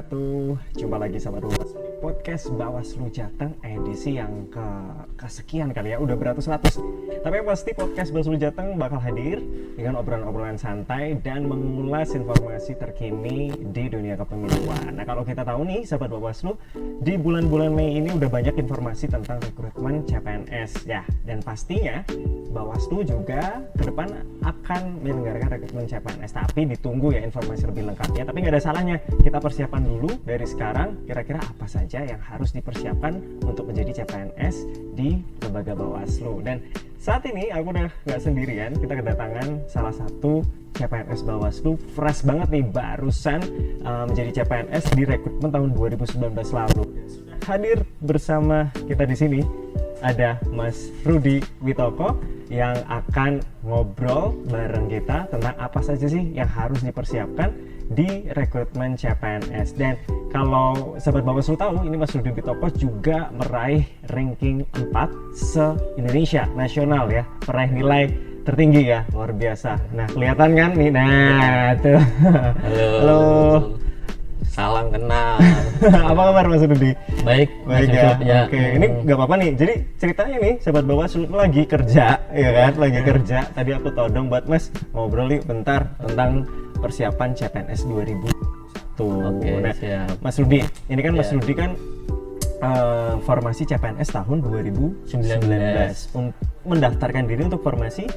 wabarakatuh. Jumpa lagi sama Bawaslu di podcast Bawaslu Jateng edisi yang kesekian kali ya, udah beratus-ratus. Tapi yang pasti podcast Bawaslu Jateng bakal hadir dengan obrolan-obrolan santai dan mengulas informasi terkini di dunia kepemiluan. Nah, kalau kita tahu nih sahabat Bawaslu, di bulan-bulan Mei ini udah banyak informasi tentang rekrutmen CPNS ya, dan pastinya Bawaslu juga ke depan akan menyelenggarakan rekrutmen CPNS. Tapi ditunggu ya informasi lebih lengkapnya. Tapi nggak ada salahnya kita persiapan dulu dari sekarang kira-kira apa saja yang harus dipersiapkan untuk menjadi CPNS di lembaga Bawaslu. Dan saat ini aku udah nggak sendirian, kita kedatangan salah satu CPNS Bawaslu, fresh banget nih, barusan menjadi CPNS di rekrutmen tahun 2019 lalu. Sudah hadir bersama kita di sini ada Mas Rudi Witoko yang akan ngobrol bareng kita tentang apa saja sih yang harus dipersiapkan di rekrutmen CPNS. Dan kalau sahabat Bawaslu tahu, ini Mas Rudi Witoko juga meraih ranking 4 se-Indonesia nasional ya, meraih nilai tertinggi ya, luar biasa. Nah, kelihatan kan nih, nah tuh. Halo. Salam kenal. Apa kabar Mas Rudi? Baik ya. ya. Oke, ini nggak apa-apa nih. Jadi ceritanya nih, sahabat Bawaslu lagi kerja, ya kan? Lagi kerja. Tadi aku todong buat Mas ngobrol yuk bentar tentang persiapan CPNS 2000. Oke, nah, siap. Mas Rudi, ini kan Mas Rudi kan formasi CPNS tahun 2019. Mendaftarkan diri untuk formasi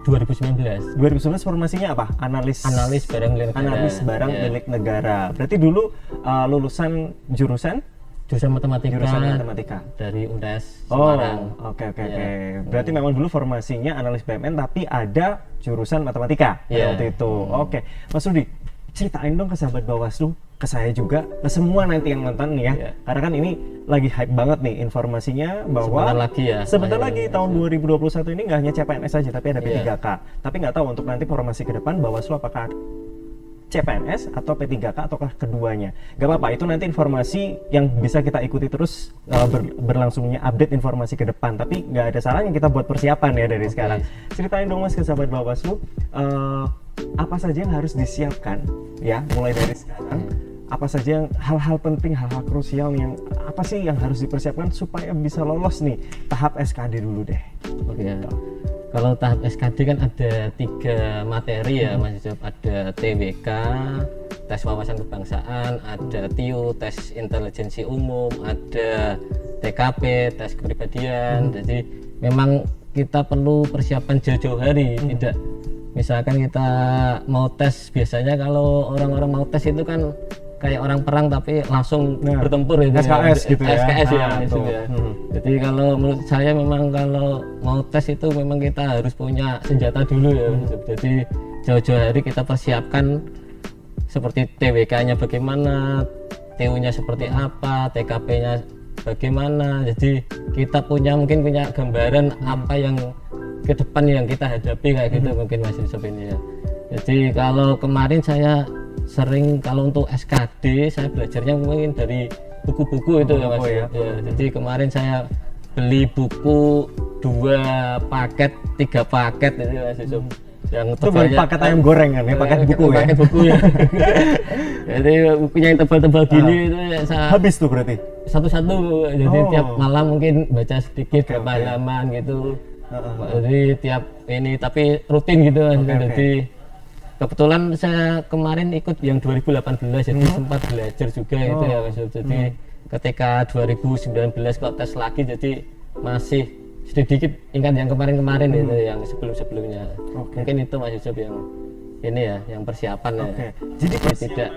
2019 formasinya apa? Analis barang milik negara. Analis barang milik negara. Berarti dulu lulusan jurusan matematika dari UNES Semarang. Oke. Berarti memang dulu formasinya analis BMN tapi ada jurusan matematika waktu itu. Oke. Mas Rudi, ceritain dong ke sahabat Bawaslu, ke saya juga, ke semua nanti yang nonton nih ya. Karena kan ini lagi hype banget nih informasinya bahwa sebentar lagi tahun 2021 ini nggak hanya CPNS saja tapi ada P3K. Tapi nggak tahu untuk nanti formasi ke depan Bawaslu apakah CPNS atau P3K ataukah keduanya. Gak apa-apa, itu nanti informasi yang bisa kita ikuti terus berlangsungnya update informasi ke depan. Tapi nggak ada salahnya kita buat persiapan ya dari sekarang. Ceritain dong Mas ke sahabat Bawaslu, apa saja yang harus disiapkan ya mulai dari sekarang. Apa saja yang hal-hal penting, hal-hal krusial yang apa sih yang harus dipersiapkan supaya bisa lolos nih tahap SKD dulu deh. Oke. Kalau tahap SKD kan ada 3 materi ya Mas Yusuf. Ada TWK, tes wawasan kebangsaan, ada TIU, tes intelijensi umum, ada TKP, tes kepribadian. Jadi memang kita perlu persiapan jauh-jauh hari. Tidak misalkan kita mau tes, biasanya kalau orang-orang mau tes itu kan kayak orang perang tapi langsung bertempur itu SKS gitu ya. SKS ya. Jadi kalau menurut saya memang kalau mau tes itu memang kita harus punya senjata dulu ya. Jadi jauh-jauh hari kita persiapkan seperti TWK-nya bagaimana, TU-nya seperti apa, TKP-nya bagaimana. Jadi kita mungkin punya gambaran apa yang ke depan yang kita hadapi kayak gitu mungkin Mas Yusuf ini ya. Jadi kalau kemarin saya sering kalau untuk SKD saya belajarnya mungkin dari buku-buku itu ya Mas ya. Jadi kemarin saya beli buku 2 paket 3 paket itu Mas Yusuf. Yang itu beli paket ayam goreng kan ya, paket buku ya. Paket buku ya. Jadi bukunya yang tebal-tebal gini itu saya habis tuh berarti satu-satu. Jadi tiap malam mungkin baca sedikit berapa halaman gitu. Jadi tiap ini tapi rutin gitu Mas. Jadi kebetulan saya kemarin ikut yang 2018 jadi sempat belajar juga itu ya Mas. Jadi ketika 2019 kalau tes lagi jadi masih sedikit ingat yang kemarin-kemarin itu yang sebelum-sebelumnya. Mungkin itu Mas Yusuf yang ini ya, yang persiapan ya. Jadi tidak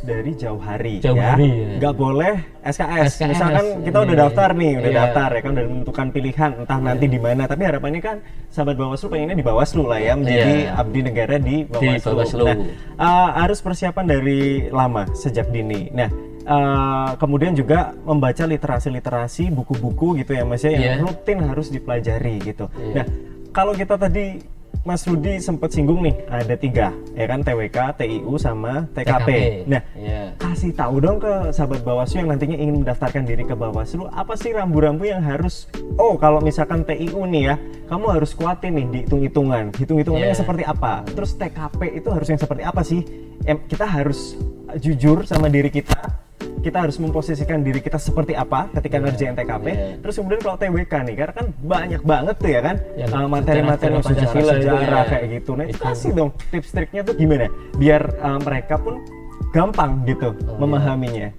dari jauh hari ya. Nggak boleh SKS. Misalkan kita udah daftar nih, daftar ya kan, udah menentukan pilihan entah nanti di mana. Tapi harapannya kan sahabat Bawaslu pengennya di Bawaslu lah ya, menjadi abdi negara di Bawaslu. Nah, harus persiapan dari lama sejak dini. Nah, kemudian juga membaca literasi buku-buku gitu ya Mas ya, yang rutin harus dipelajari gitu. Nah, kalau kita tadi Mas Rudi sempat singgung nih, ada 3 ya kan, TWK, TIU sama TKP. Nah, kasih tahu dong ke sahabat Bawaslu yang nantinya ingin mendaftarkan diri ke Bawaslu, apa sih rambu-rambu yang harus, kalau misalkan TIU nih ya, kamu harus kuatin nih di hitung-hitungannya seperti apa. Terus TKP itu harus yang seperti apa sih? Kita harus jujur sama diri kita harus memposisikan diri kita seperti apa ketika ngerjain TKP. Terus kemudian kalau TWK nih, karena kan banyak banget tuh ya kan materi-materi sejarah kayak gitu. Nah itu kasih dong tips triknya tuh gimana biar mereka pun gampang gitu memahaminya.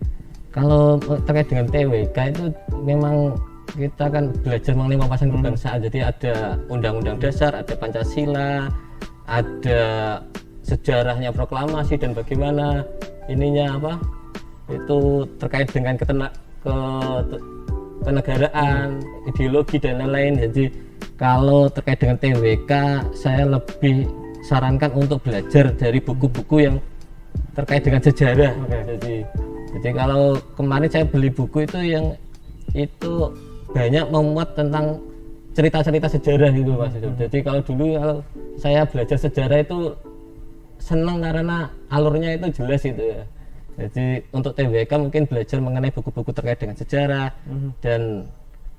Kalau terkait dengan TWK itu memang kita kan belajar mengenai wawasan kebangsaan. Jadi ada Undang-Undang Dasar, ada Pancasila, ada sejarahnya proklamasi dan bagaimana ininya apa itu terkait dengan kenegaraan, ideologi dan lain-lain. Jadi kalau terkait dengan TWK saya lebih sarankan untuk belajar dari buku-buku yang terkait dengan sejarah. Jadi kalau kemarin saya beli buku itu yang itu banyak memuat tentang cerita-cerita sejarah gitu Mas. Jadi kalau dulu kalau saya belajar sejarah itu senang karena alurnya itu jelas itu ya. Jadi untuk TWK mungkin belajar mengenai buku-buku terkait dengan sejarah dan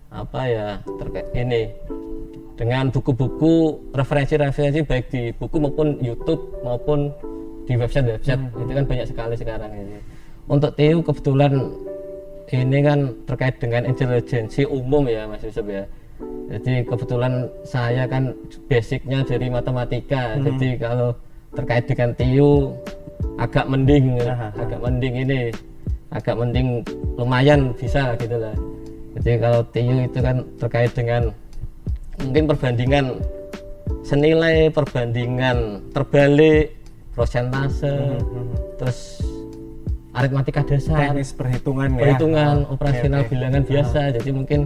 apa ya terkait ini dengan buku-buku referensi-referensi baik di buku maupun YouTube maupun di website itu kan banyak sekali sekarang ini. Untuk TU kebetulan ini kan terkait dengan intelijensi umum ya Mas Yusuf ya. Jadi kebetulan saya kan basicnya dari matematika. Jadi kalau terkait dengan TU agak mending lumayan bisa gitu lah. Jadi kalau TU itu kan terkait dengan mungkin perbandingan senilai, perbandingan terbalik, prosentase, terus aritmatika dasar, teknis perhitungan operasional bilangan biasa. Jadi mungkin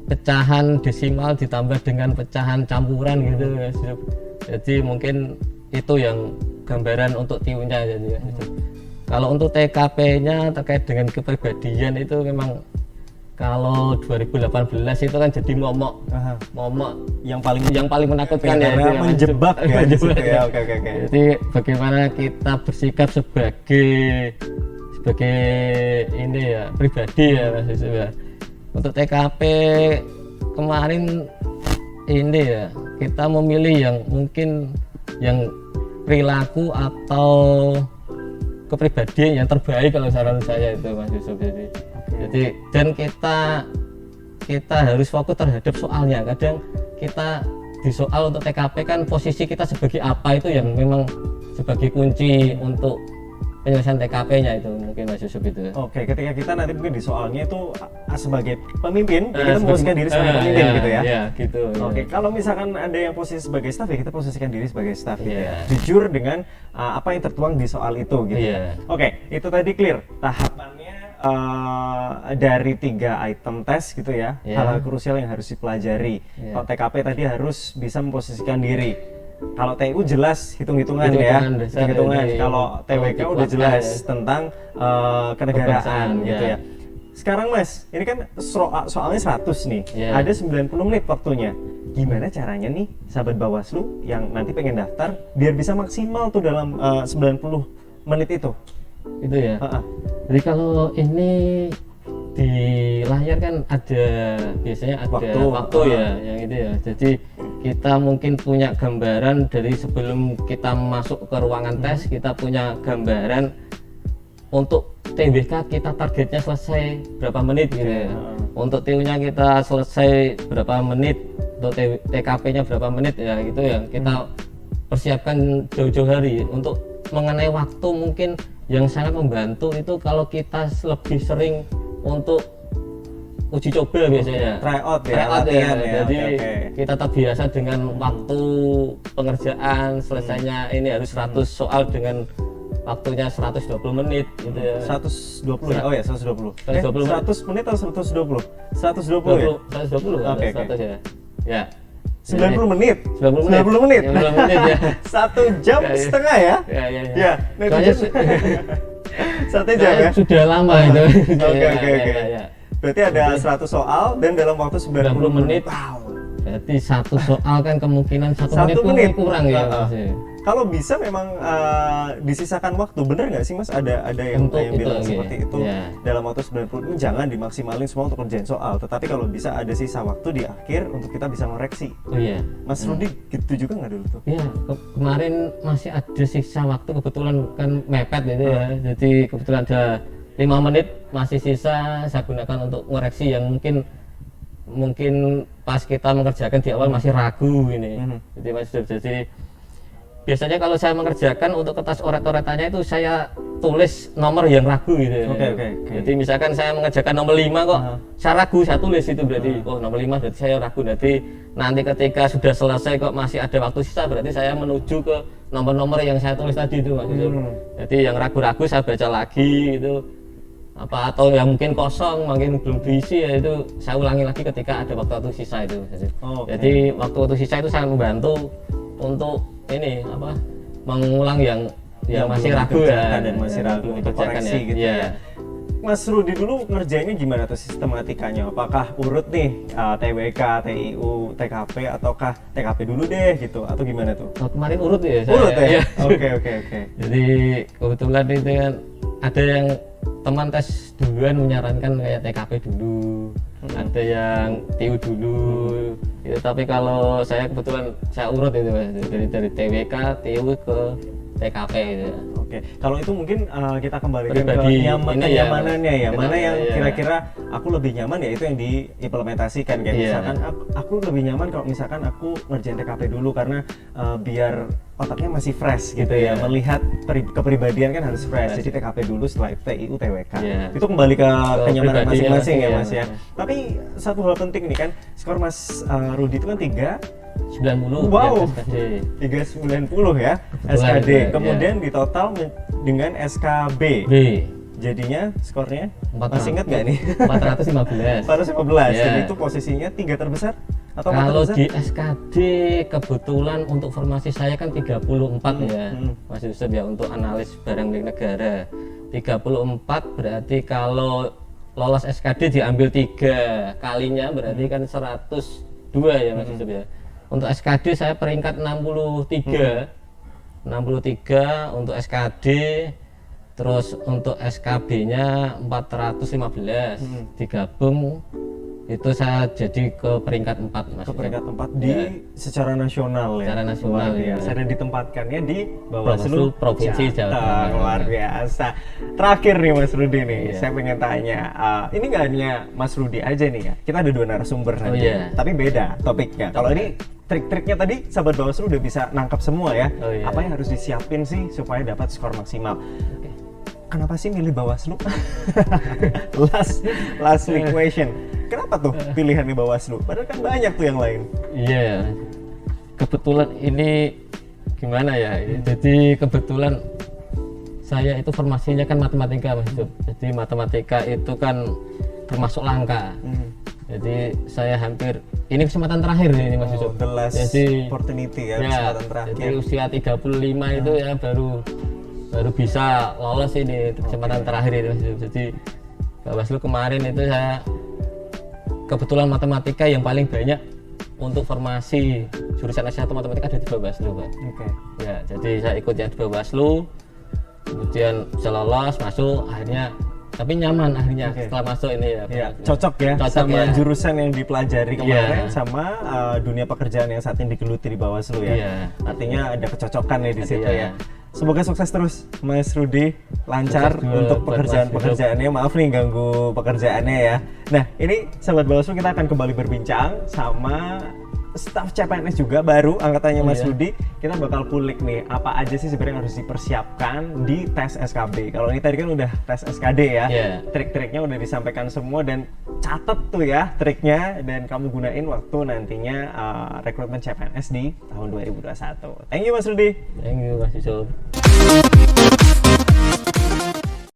pecahan desimal ditambah dengan pecahan campuran gitu ya. Jadi mungkin itu yang gambaran untuk TU-nya jadi. Kalau untuk TKP-nya terkait dengan kepribadian itu memang kalau 2018 itu kan jadi momok yang paling menakutkan ya, menjebak ya. Oke. Jadi bagaimana kita bersikap sebagai ini ya pribadi ya Mas Yusuf ya. Untuk TKP kemarin ini ya kita memilih yang mungkin yang perilaku atau kepribadian yang terbaik kalau saran saya itu Mas Yusuf. Jadi dan kita harus fokus terhadap soalnya. Kadang kita di soal untuk TKP kan posisi kita sebagai apa itu yang memang sebagai kunci untuk penyelesaian TKP-nya itu mungkin Mas Yusuf itu. Oke, ketika kita nanti mungkin di soalnya itu sebagai pemimpin, kita memposisikan diri sebagai pemimpin gitu ya. Iya, gitu. Oke, kalau misalkan ada yang posisi sebagai staff ya kita posisikan diri sebagai staff gitu ya. Jujur dengan apa yang tertuang di soal itu gitu. Oke, itu tadi clear tahapannya dari 3 item tes gitu ya. Hal-hal krusial yang harus dipelajari. Kalau TKP tadi harus bisa memposisikan diri. Kalau TU jelas hitung-hitungan ya, hitung-hitungan. Kalau TWK udah jelas tentang kenegaraan gitu ya. Sekarang Mas, ini kan soalnya 100 nih, ada 90 menit waktunya. Gimana caranya nih sahabat Bawaslu yang nanti pengen daftar biar bisa maksimal tuh dalam 90 menit itu? Itu ya. Jadi kalau ini di layar kan ada biasanya ada waktu ya yang itu ya. Jadi kita mungkin punya gambaran dari sebelum kita masuk ke ruangan tes, kita punya gambaran untuk TWK kita targetnya selesai berapa menit gitu ya. Untuk TU-nya kita selesai berapa menit, untuk TKP-nya berapa menit ya gitu ya. Kita persiapkan jauh-jauh hari. Untuk mengenai waktu mungkin yang sangat membantu itu kalau kita lebih sering untuk uji coba biasanya tryout ya. Jadi kita terbiasa dengan waktu pengerjaan selesainya ini harus 100 soal dengan waktunya 120 menit gitu ya. 120 ya? Oh ya 120. 120 100 menit atau 120? 120 ya? 120 Oke. 100 ya. Ya. 90 menit. 90 menit. 90 menit ya. 1 jam setengah ya? Ya. Soalnya 1 jam ya? Sudah lama itu. Oke. Berarti ada 100 soal dan dalam waktu 90 menit. Wow. Berarti 1 soal kan kemungkinan 1 menit kurang ya Mas. Kalau bisa memang disisakan waktu, bener nggak sih Mas? Ada yang Untuk itu, bilang iya. seperti itu Iya. dalam waktu 90 ini jangan dimaksimalin semua untuk kerjain soal, tetapi kalau bisa ada sisa waktu di akhir untuk kita bisa ngoreksi. Oh iya. Mas Rudi gitu juga nggak dulu tuh? Ya, kemarin masih ada sisa waktu, kebetulan kan mepet gitu ya. Jadi kebetulan ada 5 menit masih sisa, saya gunakan untuk koreksi yang mungkin pas kita mengerjakan di awal masih ragu ini. Jadi jadi biasanya kalau saya mengerjakan untuk kertas oret-oretannya itu saya tulis nomor yang ragu gitu ya. Oke. Jadi misalkan saya mengerjakan nomor 5 kok saya ragu, saya tulis itu berarti oh nomor 5 berarti saya ragu. Nanti ketika sudah selesai kok masih ada waktu sisa, berarti saya menuju ke nomor-nomor yang saya tulis tadi itu Mas Yusuf. Jadi yang ragu-ragu saya baca lagi gitu. Atau yang mungkin kosong, mungkin belum diisi ya itu saya ulangi lagi ketika ada waktu sisa itu. Jadi waktu sisa itu saya membantu untuk ini mengulang yang masih belum ragu dikerjakan ya, dan masih ragu untuk dikerjakan koreksi gitu Iya. ya. Mas Rudi dulu ngerjainnya gimana tuh sistematikanya? Apakah urut nih TWK, TIU, TKP ataukah TKP dulu deh gitu atau gimana tuh? Oh, kemarin urut ya saya. Urut ya? Iya. Oke. Jadi kebetulan itu kan ada yang teman tes duluan menyarankan kayak TKP dulu, ada yang TIU dulu. Gitu. Tapi kalau saya kebetulan saya urut itu Mas. Dari TWK, TIU ke TKP gitu. Oke, kalau itu mungkin kita kembalikan Pribadi, ke ini ya, kenyamanannya ya. Mana yang iya. kira-kira aku lebih nyaman ya itu yang diimplementasikan kayak Iya. misalkan aku lebih nyaman kalau misalkan aku ngerjain TKP dulu karena biar otaknya masih fresh gitu ya. Iya. Melihat kepribadian kan harus fresh. Jadi TKP dulu setelah itu TIU, TWK. Iya. Itu kembali ke kenyamanan pribadinya masing-masing ya masing, Mas iya. ya. Tapi satu hal penting nih kan, skor Mas Rudi itu kan 90 Wow. ya, SKD. 390 ya Kebetulan, SKD. ya. Kemudian di total dengan SKB. B Jadinya skornya 400. masih ingat nggak nih? 415. 415. Ya. Jadi itu posisinya 3 terbesar atau 4 Kalau terbesar? di SKD kebetulan untuk formasi saya kan 34 ya Mas Yusuf ya, untuk analis barang milik negara 34, berarti kalau lolos SKD diambil 3 kalinya berarti kan 102 ya Mas Yusuf ya. Untuk SKD saya peringkat 63 untuk SKD. Terus untuk SKB nya 415 digabung itu saya jadi ke peringkat 4 Mas. Ke peringkat 4 di secara nasional ya. Secara nasional, Luar biasa. ya. Dan ditempatkannya di Bawaslu Provinsi Jawa Tengah. Luar biasa. Terakhir nih Mas Rudi nih, Iya. saya pengen tanya. Ini nggak hanya Mas Rudi aja nih ya. Kita ada 2 narasumber nanti. iya. Tapi beda topiknya. Kalau ini trik-triknya tadi sahabat Bawaslu udah bisa nangkap semua ya. Oh, iya. Apa yang harus disiapin sih supaya dapat skor maksimal? Kenapa sih milih Bawaslu? last question. Kenapa tuh pilihannya Bawaslu? Padahal kan banyak tuh yang lain. Iya. Kebetulan ini gimana ya? Jadi kebetulan saya itu formasinya kan matematika Mas Yusuf. Jadi matematika itu kan termasuk langka. Jadi saya hampir ini kesempatan terakhir ini Mas Yusuf. The last Jadi opportunity ya, ya, kesempatan terakhir. jadi usia 35 itu ya baru bisa lolos ini kesempatan terakhir ini Mas Yusuf. Jadi Bawaslu kemarin itu saya kebetulan matematika yang paling banyak untuk formasi jurusan S1 matematika ada di Bawaslu Pak. Oke. Ya, jadi saya ikut yang di Bawaslu, kemudian bisa lolos masuk akhirnya, tapi nyaman akhirnya setelah masuk ini ya. Ya, cocok ya Cocok sama ya. jurusan yang dipelajari kemarin Iya. sama dunia pekerjaan yang saat ini digeluti di Bawaslu ya. Iya. Artinya ada kecocokan ya di Ada, situ iya. ya. Semoga sukses terus Mas Rudi, lancar Sukses juga untuk buat Mas pekerjaan-pekerjaannya. Maaf nih ganggu pekerjaannya ya. Nah, ini sahabat Bawaslu kita akan kembali berbincang sama staf CPNS juga baru angkatannya Mas iya. Rudi. Kita bakal kulik nih apa aja sih sebenarnya yang harus dipersiapkan di tes SKB. Kalau ini tadi kan udah tes SKD ya. Iya. Trik-triknya udah disampaikan semua dan catet tuh ya triknya dan kamu gunain waktu nantinya rekrutmen CPNS di tahun 2021. Thank you Mas Rudi. Thank you Mas Yusuf.